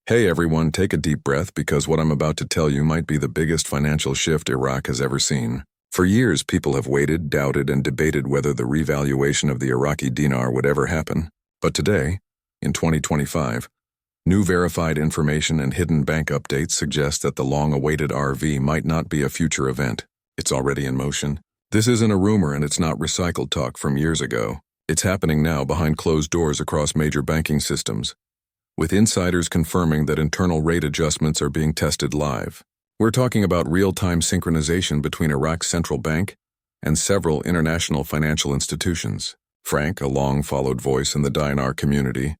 Hey everyone, take a deep breath because what I'm about to tell you might be the biggest financial shift Iraq has ever seen. For years, people have waited, doubted, and debated whether the revaluation of the Iraqi dinar would ever happen. But today, in 2025, new verified information and hidden bank updates suggest that the long-awaited RV might not be a future event. It's already in motion. This isn't a rumor and it's not recycled talk from years ago. It's happening now behind closed doors across major banking systems, with insiders confirming that internal rate adjustments are being tested live. We're talking about real-time synchronization between Iraq's central bank and several international financial institutions. Frank, a long-followed voice in the dinar community,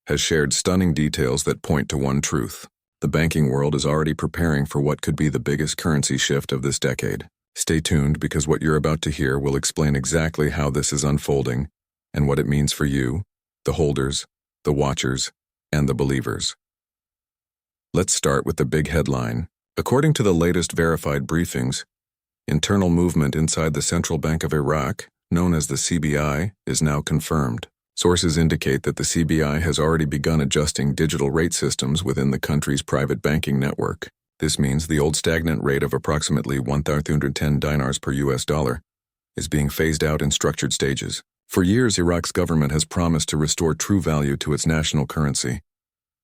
has shared stunning details that point to one truth. The banking world is already preparing for what could be the biggest currency shift of this decade. Stay tuned because what you're about to hear will explain exactly how this is unfolding and what it means for you, the holders, the watchers, and the believers. Let's start with the big headline. According to the latest verified briefings, internal movement inside the Central Bank of Iraq, known as the CBI, is now confirmed. Sources indicate that the CBI has already begun adjusting digital rate systems within the country's private banking network. This means the old stagnant rate of approximately 1,310 dinars per US dollar is being phased out in structured stages. For years, Iraq's government has promised to restore true value to its national currency,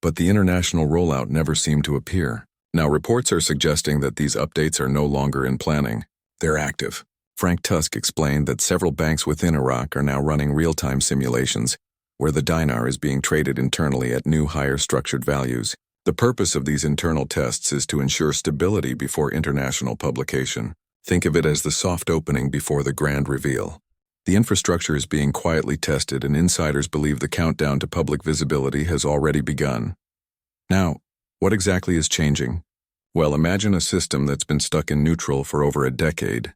but the international rollout never seemed to appear. Now, reports are suggesting that these updates are no longer in planning. They're active. Frank26 explained that several banks within Iraq are now running real-time simulations where the dinar is being traded internally at new higher structured values. The purpose of these internal tests is to ensure stability before international publication. Think of it as the soft opening before the grand reveal. The infrastructure is being quietly tested, and insiders believe the countdown to public visibility has already begun. Now, what exactly is changing? Well, imagine a system that's been stuck in neutral for over a decade,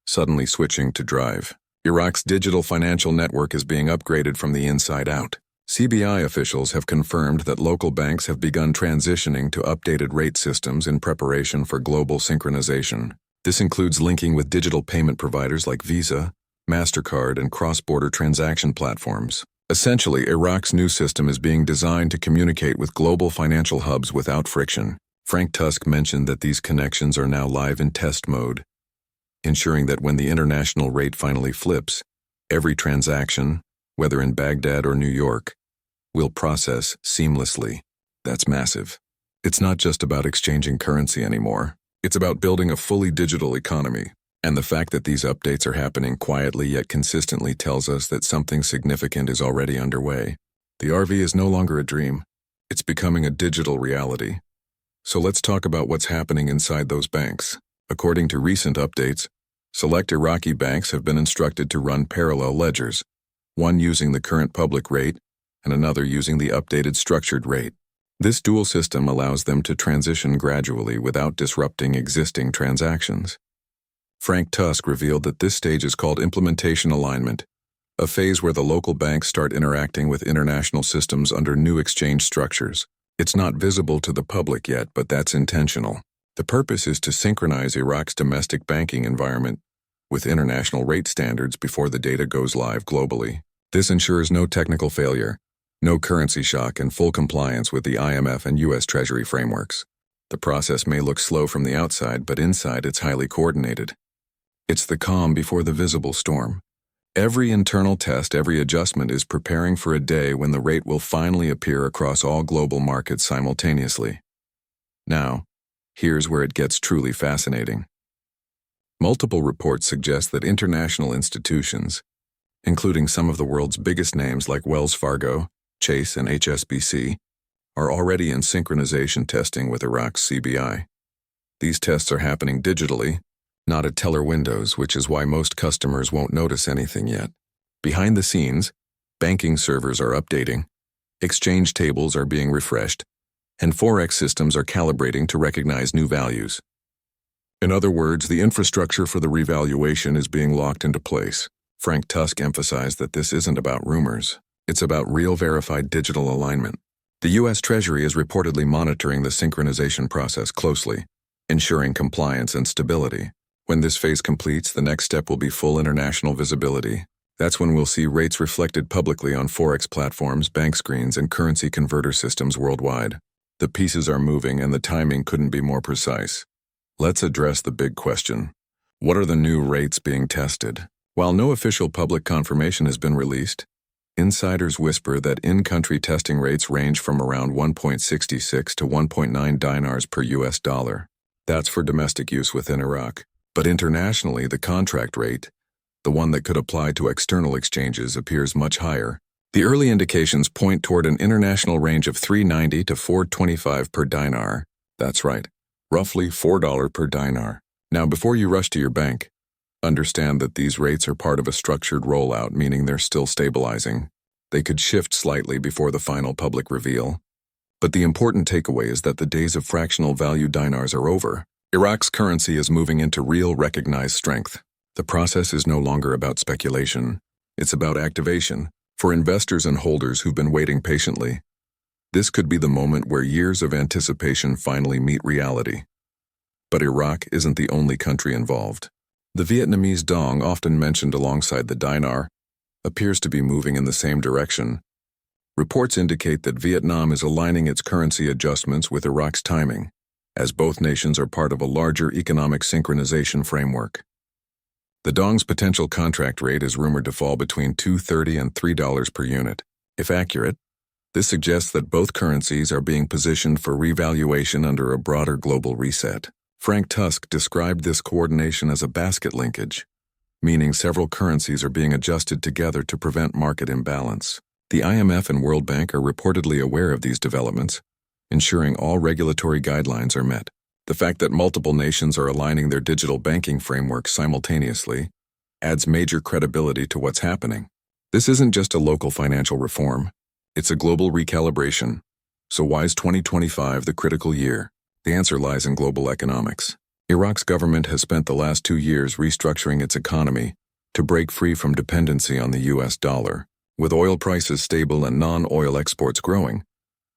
suddenly switching to drive. Iraq's digital financial network is being upgraded from the inside out. CBI officials have confirmed that local banks have begun transitioning to updated rate systems in preparation for global synchronization. This includes linking with digital payment providers like Visa, MasterCard, and cross-border transaction platforms. Essentially, Iraq's new system is being designed to communicate with global financial hubs without friction. Frank26 mentioned that these connections are now live in test mode, ensuring that when the international rate finally flips, every transaction, whether in Baghdad or New York, will process seamlessly. That's massive. It's not just about exchanging currency anymore. It's about building a fully digital economy. And the fact that these updates are happening quietly yet consistently tells us that something significant is already underway. The RV is no longer a dream. It's becoming a digital reality. So let's talk about what's happening inside those banks. According to recent updates, select Iraqi banks have been instructed to run parallel ledgers, one using the current public rate and another using the updated structured rate. This dual system allows them to transition gradually without disrupting existing transactions. Frank26 revealed that this stage is called implementation alignment, a phase where the local banks start interacting with international systems under new exchange structures. It's not visible to the public yet, but that's intentional. The purpose is to synchronize Iraq's domestic banking environment with international rate standards before the data goes live globally. This ensures no technical failure, no currency shock, and full compliance with the IMF and US Treasury frameworks. The process may look slow from the outside, but inside it's highly coordinated. It's the calm before the visible storm. Every internal test, every adjustment is preparing for a day when the rate will finally appear across all global markets simultaneously. Now, here's where it gets truly fascinating. Multiple reports suggest that international institutions, including some of the world's biggest names like Wells Fargo, Chase, and HSBC, are already in synchronization testing with Iraq's CBI. These tests are happening digitally, not at teller windows, which is why most customers won't notice anything yet. Behind the scenes, banking servers are updating, exchange tables are being refreshed, and forex systems are calibrating to recognize new values. In other words, the infrastructure for the revaluation is being locked into place. Frank26 emphasized that this isn't about rumors. It's about real verified digital alignment. The US Treasury is reportedly monitoring the synchronization process closely, ensuring compliance and stability. When this phase completes, the next step will be full international visibility. That's when we'll see rates reflected publicly on forex platforms, bank screens, and currency converter systems worldwide. The pieces are moving and the timing couldn't be more precise. Let's address the big question. What are the new rates being tested? While no official public confirmation has been released, insiders whisper that in-country testing rates range from around 1.66 to 1.9 dinars per US dollar. That's for domestic use within Iraq. But internationally, the contract rate, the one that could apply to external exchanges, appears much higher. The early indications point toward an international range of $3.90 to $4.25 per dinar. That's right, roughly $4 per dinar. Now, before you rush to your bank, understand that these rates are part of a structured rollout, meaning they're still stabilizing. They could shift slightly before the final public reveal. But the important takeaway is that the days of fractional value dinars are over. Iraq's currency is moving into real recognized strength. The process is no longer about speculation. It's about activation. For investors and holders who've been waiting patiently, this could be the moment where years of anticipation finally meet reality. But Iraq isn't the only country involved. The Vietnamese dong, often mentioned alongside the dinar, appears to be moving in the same direction. Reports indicate that Vietnam is aligning its currency adjustments with Iraq's timing, as both nations are part of a larger economic synchronization framework. The dong's potential contract rate is rumored to fall between $2.30 and $3 per unit. If accurate, this suggests that both currencies are being positioned for revaluation under a broader global reset. Frank26 described this coordination as a basket linkage, meaning several currencies are being adjusted together to prevent market imbalance. The IMF and World Bank are reportedly aware of these developments, ensuring all regulatory guidelines are met. The fact that multiple nations are aligning their digital banking frameworks simultaneously adds major credibility to what's happening. This isn't just a local financial reform, it's a global recalibration. So why is 2025 the critical year? The answer lies in global economics. Iraq's government has spent the last 2 years restructuring its economy to break free from dependency on the US dollar. With oil prices stable and non-oil exports growing,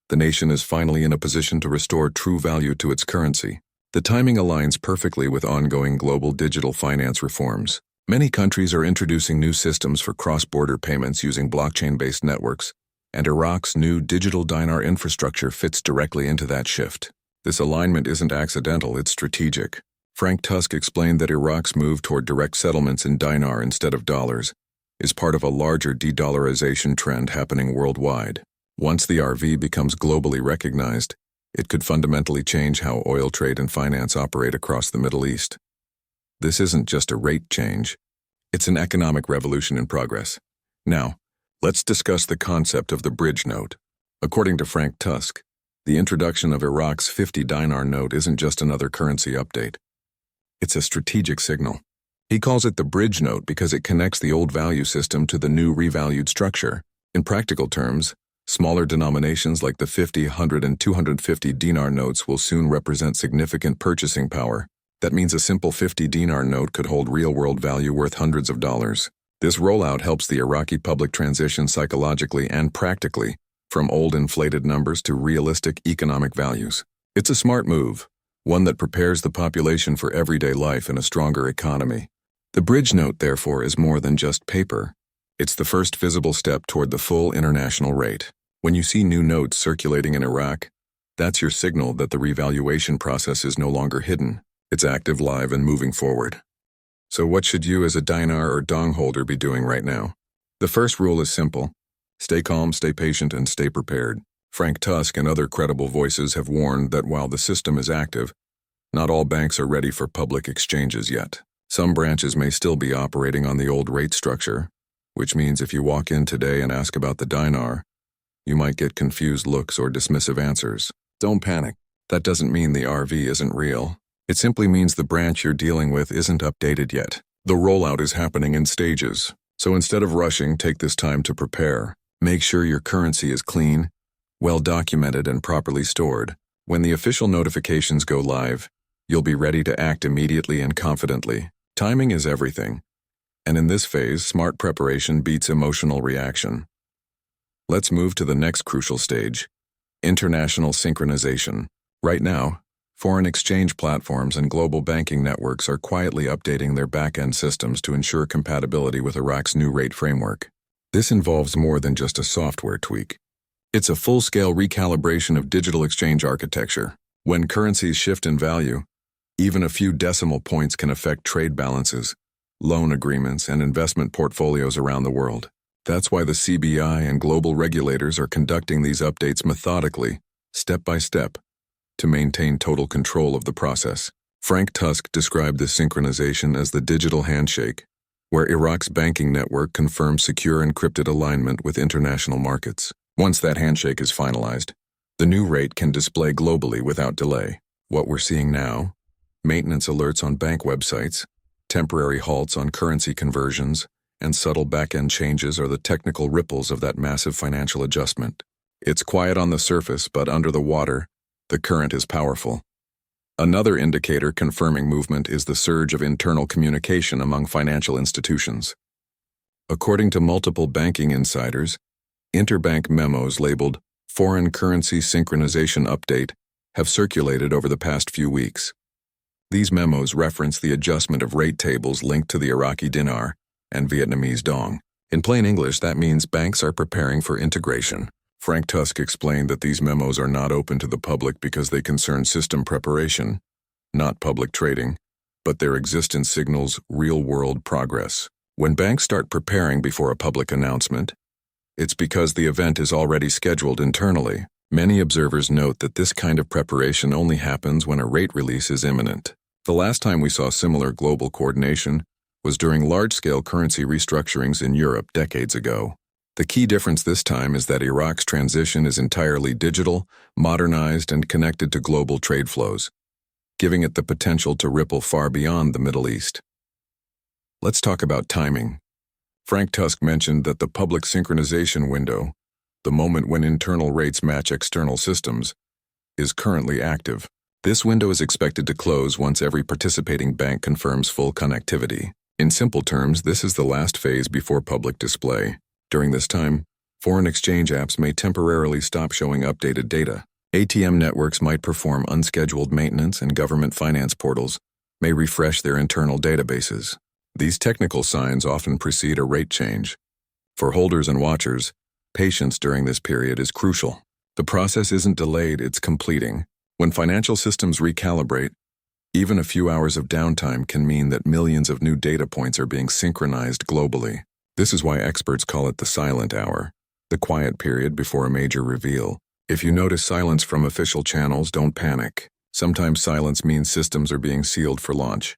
the nation is finally in a position to restore true value to its currency. The timing aligns perfectly with ongoing global digital finance reforms. Many countries are introducing new systems for cross-border payments using blockchain-based networks, and Iraq's new digital dinar infrastructure fits directly into that shift. This alignment isn't accidental, it's strategic. Frank26 explained that Iraq's move toward direct settlements in dinar instead of dollars is part of a larger de-dollarization trend happening worldwide. Once the RV becomes globally recognized, it could fundamentally change how oil trade and finance operate across the Middle East. This isn't just a rate change, it's an economic revolution in progress. Now, let's discuss the concept of the bridge note. According to Frank26, the introduction of Iraq's 50 dinar note isn't just another currency update. It's a strategic signal. He calls it the bridge note because it connects the old value system to the new revalued structure. In practical terms, smaller denominations like the 50, 100, and 250 dinar notes will soon represent significant purchasing power. That means a simple 50 dinar note could hold real-world value worth hundreds of dollars. This rollout helps the Iraqi public transition psychologically and practically from old inflated numbers to realistic economic values. It's a smart move, one that prepares the population for everyday life in a stronger economy. The bridge note, therefore, is more than just paper. It's the first visible step toward the full international rate. When you see new notes circulating in Iraq, that's your signal that the revaluation process is no longer hidden. It's active, live, and moving forward. So what should you as a dinar or dong holder be doing right now? The first rule is simple. Stay calm, stay patient, and stay prepared. Frank26 and other credible voices have warned that while the system is active, not all banks are ready for public exchanges yet. Some branches may still be operating on the old rate structure, which means if you walk in today and ask about the dinar, you might get confused looks or dismissive answers. Don't panic. That doesn't mean the RV isn't real. It simply means the branch you're dealing with isn't updated yet. The rollout is happening in stages. So instead of rushing, take this time to prepare. Make sure your currency is clean, well documented, and properly stored. When the official notifications go live, you'll be ready to act immediately and confidently. Timing is everything. And in this phase, smart preparation beats emotional reaction. Let's move to the next crucial stage, international synchronization. Right now, foreign exchange platforms and global banking networks are quietly updating their back-end systems to ensure compatibility with Iraq's new rate framework. This involves more than just a software tweak. It's a full-scale recalibration of digital exchange architecture. When currencies shift in value, even a few decimal points can affect trade balances, loan agreements, and investment portfolios around the world. That's why the CBI and global regulators are conducting these updates methodically, step by step, to maintain total control of the process. Frank Tusk described this synchronization as the digital handshake, where Iraq's banking network confirms secure encrypted alignment with international markets. Once that handshake is finalized, the new rate can display globally without delay. What we're seeing now, maintenance alerts on bank websites, temporary halts on currency conversions, and subtle back-end changes are the technical ripples of that massive financial adjustment. It's quiet on the surface, but under the water, the current is powerful. Another indicator confirming movement is the surge of internal communication among financial institutions. According to multiple banking insiders, interbank memos labeled Foreign Currency Synchronization Update have circulated over the past few weeks. These memos reference the adjustment of rate tables linked to the Iraqi Dinar and Vietnamese Dong. In plain English, that means banks are preparing for integration. Frank Tusk explained that these memos are not open to the public because they concern system preparation, not public trading, but their existence signals real-world progress. When banks start preparing before a public announcement, it's because the event is already scheduled internally. Many observers note that this kind of preparation only happens when a rate release is imminent. The last time we saw similar global coordination was during large-scale currency restructurings in Europe decades ago. The key difference this time is that Iraq's transition is entirely digital, modernized, and connected to global trade flows, giving it the potential to ripple far beyond the Middle East. Let's talk about timing. Frank Tusk mentioned that the public synchronization window, the moment when internal rates match external systems, is currently active. This window is expected to close once every participating bank confirms full connectivity. In simple terms, this is the last phase before public display. During this time, foreign exchange apps may temporarily stop showing updated data. ATM networks might perform unscheduled maintenance, and government finance portals may refresh their internal databases. These technical signs often precede a rate change. For holders and watchers, patience during this period is crucial. The process isn't delayed, it's completing. When financial systems recalibrate, even a few hours of downtime can mean that millions of new data points are being synchronized globally. This is why experts call it the silent hour, the quiet period before a major reveal. If you notice silence from official channels, don't panic. Sometimes silence means systems are being sealed for launch.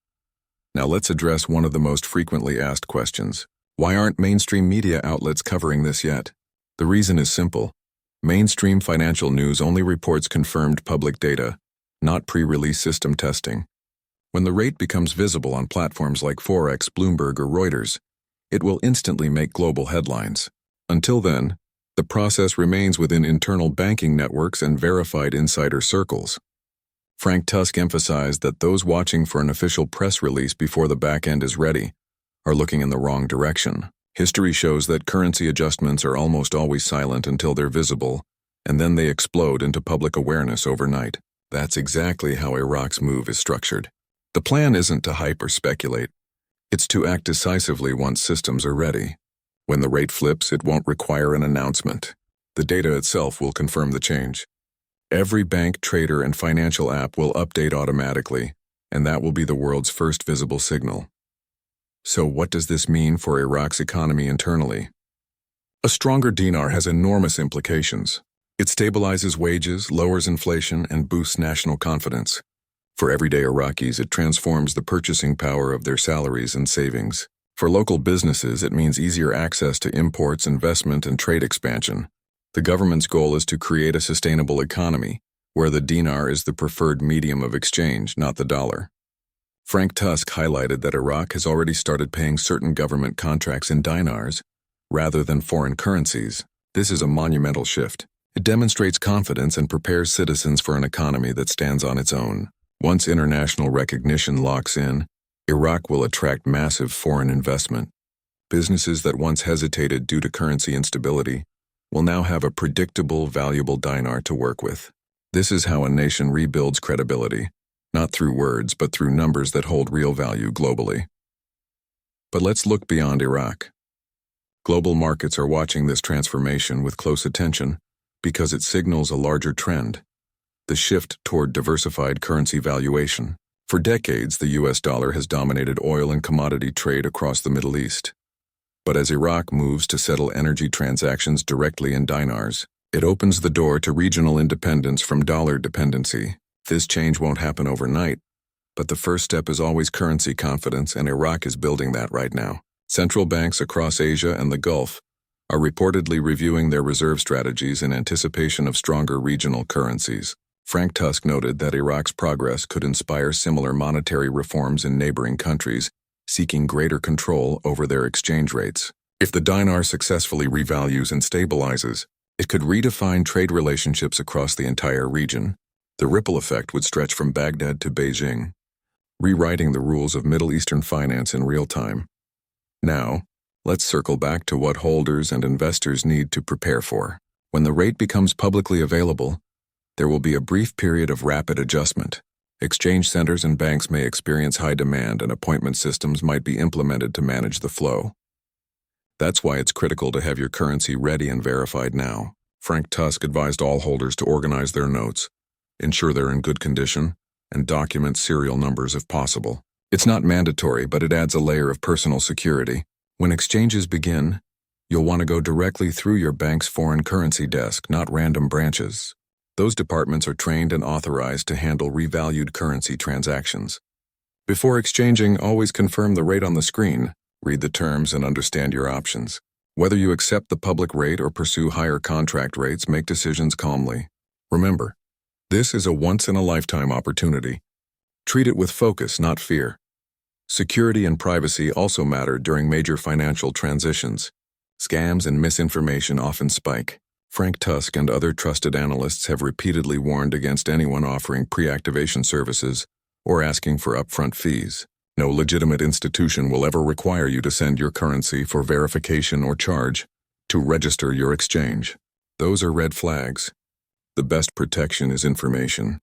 Now let's address one of the most frequently asked questions. Why aren't mainstream media outlets covering this yet? The reason is simple. Mainstream financial news only reports confirmed public data, not pre-release system testing. When the rate becomes visible on platforms like Forex, Bloomberg, or Reuters, it will instantly make global headlines. Until then, the process remains within internal banking networks and verified insider circles. Frank Tusk emphasized that those watching for an official press release before the back end is ready are looking in the wrong direction. History shows that currency adjustments are almost always silent until they're visible, and then they explode into public awareness overnight. That's exactly how Iraq's move is structured. The plan isn't to hype or speculate. It's to act decisively once systems are ready. When the rate flips, it won't require an announcement. The data itself will confirm the change. Every bank, trader, and financial app will update automatically, and that will be the world's first visible signal. So what does this mean for Iraq's economy internally? A stronger dinar has enormous implications. It stabilizes wages, lowers inflation, and boosts national confidence. For everyday Iraqis, it transforms the purchasing power of their salaries and savings. For local businesses, it means easier access to imports, investment, and trade expansion. The government's goal is to create a sustainable economy, where the dinar is the preferred medium of exchange, not the dollar. Frank Tusk highlighted that Iraq has already started paying certain government contracts in dinars, rather than foreign currencies. This is a monumental shift. It demonstrates confidence and prepares citizens for an economy that stands on its own. Once international recognition locks in, Iraq will attract massive foreign investment. Businesses that once hesitated due to currency instability will now have a predictable, valuable dinar to work with. This is how a nation rebuilds credibility, not through words, but through numbers that hold real value globally. But let's look beyond Iraq. Global markets are watching this transformation with close attention. because it signals a larger trend: the shift toward diversified currency valuation. For decades, the US dollar has dominated oil and commodity trade across the Middle East. But as Iraq moves to settle energy transactions directly in dinars, it opens the door to regional independence from dollar dependency. This change won't happen overnight, but the first step is always currency confidence, and Iraq is building that right now. Central banks across Asia and the Gulf are reportedly reviewing their reserve strategies in anticipation of stronger regional currencies. Frank26 noted that Iraq's progress could inspire similar monetary reforms in neighboring countries, seeking greater control over their exchange rates. If the dinar successfully revalues and stabilizes, it could redefine trade relationships across the entire region. The ripple effect would stretch from Baghdad to Beijing, rewriting the rules of Middle Eastern finance in real time. Now, let's circle back to what holders and investors need to prepare for. When the rate becomes publicly available, there will be a brief period of rapid adjustment. Exchange centers and banks may experience high demand, and appointment systems might be implemented to manage the flow. That's why it's critical to have your currency ready and verified now. Frank26 advised all holders to organize their notes, ensure they're in good condition, and document serial numbers if possible. It's not mandatory, but it adds a layer of personal security. When exchanges begin, you'll want to go directly through your bank's foreign currency desk, not random branches. Those departments are trained and authorized to handle revalued currency transactions. Before exchanging, always confirm the rate on the screen, read the terms, and understand your options. Whether you accept the public rate or pursue higher contract rates, make decisions calmly. Remember, this is a once-in-a-lifetime opportunity. Treat it with focus, not fear. Security and privacy also matter during major financial transitions. Scams and misinformation often spike. Frank26 and other trusted analysts have repeatedly warned against anyone offering pre-activation services or asking for upfront fees. No legitimate institution will ever require you to send your currency for verification or charge to register your exchange. Those are red flags. The best protection is information.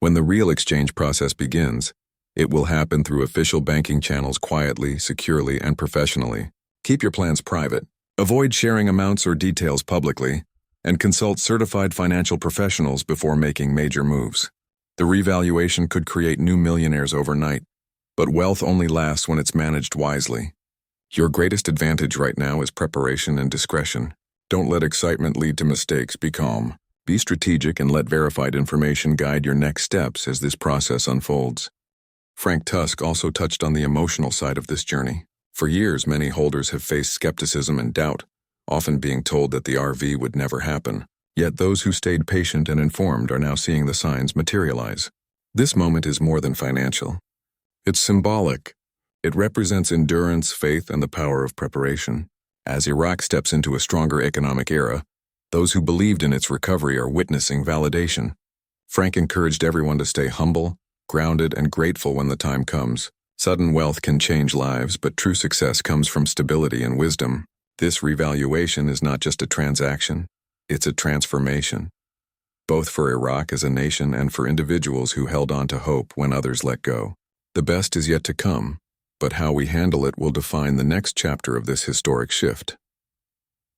When the real exchange process begins, it will happen through official banking channels quietly, securely, and professionally. Keep your plans private. Avoid sharing amounts or details publicly, and consult certified financial professionals before making major moves. The revaluation could create new millionaires overnight, but wealth only lasts when it's managed wisely. Your greatest advantage right now is preparation and discretion. Don't let excitement lead to mistakes. Be calm. Be strategic and let verified information guide your next steps as this process unfolds. Frank26 also touched on the emotional side of this journey. For years, many holders have faced skepticism and doubt, often being told that the RV would never happen. Yet those who stayed patient and informed are now seeing the signs materialize. This moment is more than financial. It's symbolic. It represents endurance, faith, and the power of preparation. As Iraq steps into a stronger economic era, those who believed in its recovery are witnessing validation. Frank encouraged everyone to stay humble, grounded, and grateful when the time comes. Sudden wealth can change lives, but true success comes from stability and wisdom. This revaluation is not just a transaction, it's a transformation, both for Iraq as a nation and for individuals who held on to hope when others let go. The best is yet to come, but how we handle it will define the next chapter of this historic shift.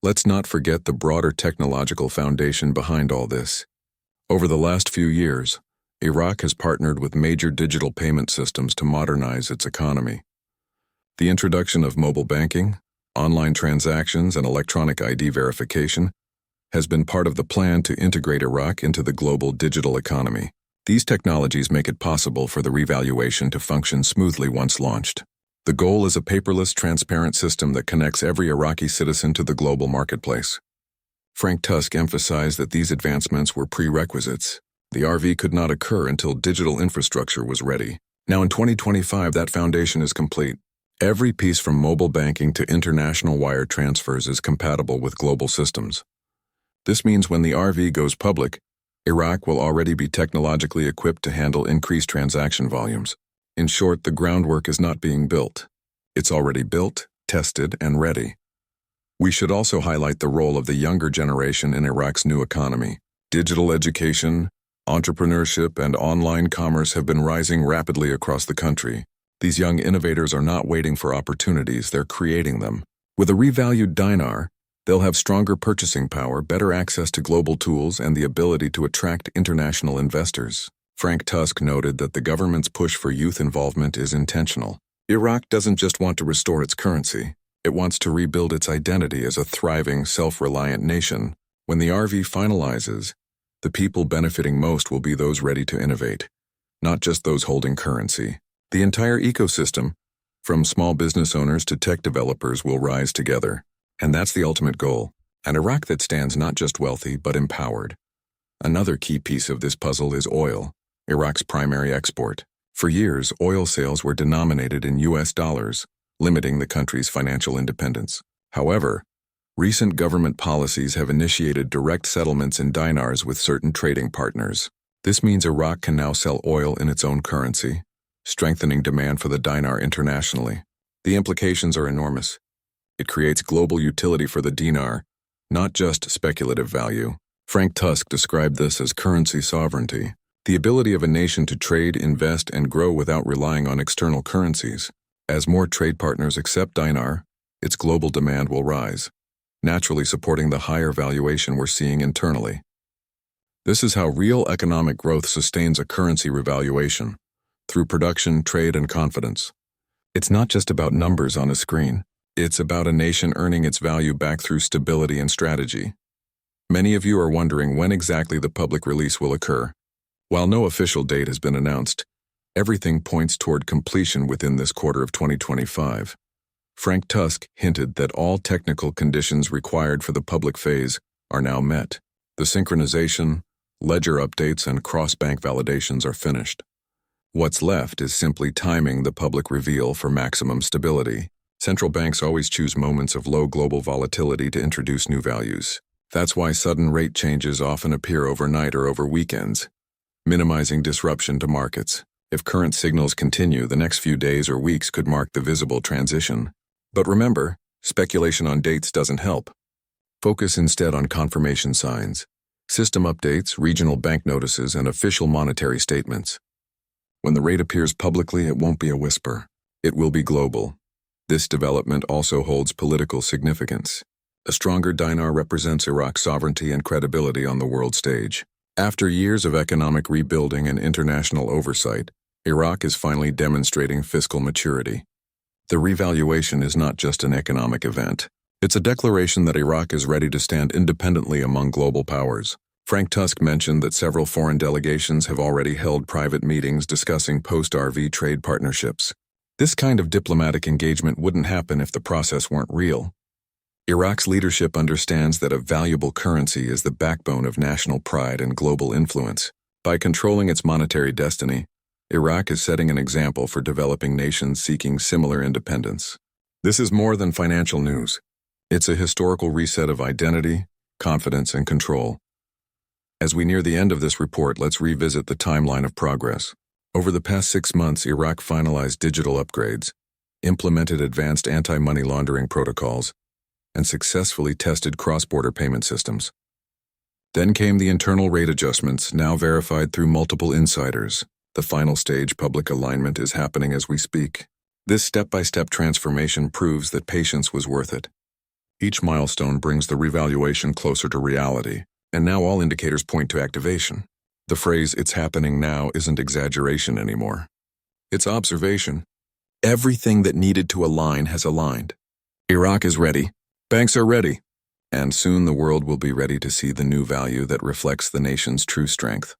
Let's not forget the broader technological foundation behind all this. Over the last few years, Iraq has partnered with major digital payment systems to modernize its economy. The introduction of mobile banking, online transactions, and electronic ID verification has been part of the plan to integrate Iraq into the global digital economy. These technologies make it possible for the revaluation to function smoothly once launched. The goal is a paperless, transparent system that connects every Iraqi citizen to the global marketplace. Frank26 emphasized that these advancements were prerequisites. The RV could not occur until digital infrastructure was ready. Now in 2025, that foundation is complete. Every piece from mobile banking to international wire transfers is compatible with global systems. This means when the RV goes public, Iraq will already be technologically equipped to handle increased transaction volumes. In short, the groundwork is not being built. It's already built, tested, and ready. We should also highlight the role of the younger generation in Iraq's new economy. Digital education, entrepreneurship, and online commerce have been rising rapidly across the country. These young innovators are not waiting for opportunities, they're creating them. With a revalued dinar, They'll have stronger purchasing power, better access to global tools, and the ability to attract international investors. Frank Tusk noted that the government's push for youth involvement is intentional. Iraq doesn't just want to restore its currency, it wants to rebuild its identity as a thriving, self-reliant nation. When the RV finalizes, the people benefiting most will be those ready to innovate, not just those holding currency. The entire ecosystem, from small business owners to tech developers, will rise together. And that's the ultimate goal, an Iraq that stands not just wealthy but empowered. Another key piece of this puzzle is oil, Iraq's primary export. For years, oil sales were denominated in US dollars, limiting the country's financial independence. However, recent government policies have initiated direct settlements in dinars with certain trading partners. This means Iraq can now sell oil in its own currency, strengthening demand for the dinar internationally. The implications are enormous. It creates global utility for the dinar, not just speculative value. Frank Tusk described this as currency sovereignty, the ability of a nation to trade, invest, and grow without relying on external currencies. As more trade partners accept dinar, its global demand will rise, naturally supporting the higher valuation we're seeing internally. This is how real economic growth sustains a currency revaluation, through production, trade, and confidence. It's not just about numbers on a screen. It's about a nation earning its value back through stability and strategy. Many of you are wondering when exactly the public release will occur. While no official date has been announced, everything points toward completion within this quarter of 2025. Frank Tusk hinted that all technical conditions required for the public phase are now met. The synchronization, ledger updates, and cross-bank validations are finished. What's left is simply timing the public reveal for maximum stability. Central banks always choose moments of low global volatility to introduce new values. That's why sudden rate changes often appear overnight or over weekends, minimizing disruption to markets. If current signals continue, the next few days or weeks could mark the visible transition. But remember, speculation on dates doesn't help. Focus instead on confirmation signs, system updates, regional bank notices, and official monetary statements. When the rate appears publicly, it won't be a whisper. It will be global. This development also holds political significance. A stronger dinar represents Iraq's sovereignty and credibility on the world stage. After years of economic rebuilding and international oversight, Iraq is finally demonstrating fiscal maturity. The revaluation is not just an economic event. It's a declaration that Iraq is ready to stand independently among global powers. Frank Tusk mentioned that several foreign delegations have already held private meetings discussing post-RV trade partnerships. This kind of diplomatic engagement wouldn't happen if the process weren't real. Iraq's leadership understands that a valuable currency is the backbone of national pride and global influence. By controlling its monetary destiny, Iraq is setting an example for developing nations seeking similar independence. This is more than financial news. It's a historical reset of identity, confidence, and control. As we near the end of this report, let's revisit the timeline of progress. Over the past 6 months, Iraq finalized digital upgrades, implemented advanced anti-money laundering protocols, and successfully tested cross-border payment systems. Then came the internal rate adjustments, now verified through multiple insiders. The final stage, public alignment, is happening as we speak. This step-by-step transformation proves that patience was worth it. Each milestone brings the revaluation closer to reality, and now all indicators point to activation. The phrase, "it's happening now," isn't exaggeration anymore. It's observation. Everything that needed to align has aligned. Iraq is ready. Banks are ready. And soon the world will be ready to see the new value that reflects the nation's true strength.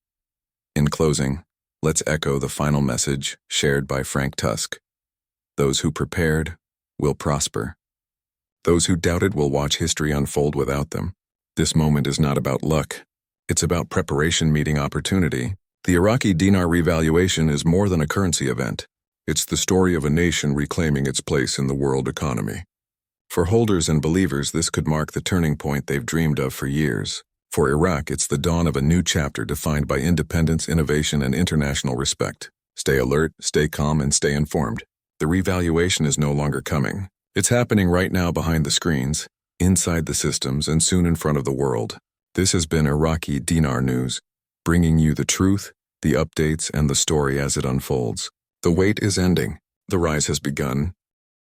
In closing, let's echo the final message shared by Frank Tusk. Those who prepared will prosper. Those who doubted will watch history unfold without them. This moment is not about luck. It's about preparation meeting opportunity. The Iraqi Dinar Revaluation is more than a currency event. It's the story of a nation reclaiming its place in the world economy. For holders and believers, this could mark the turning point they've dreamed of for years. For Iraq, it's the dawn of a new chapter defined by independence, innovation, and international respect. Stay alert, stay calm, and stay informed. The revaluation is no longer coming. It's happening right now behind the screens, inside the systems, and soon in front of the world. This has been Iraqi Dinar News, bringing you the truth, the updates, and the story as it unfolds. The wait is ending. The rise has begun,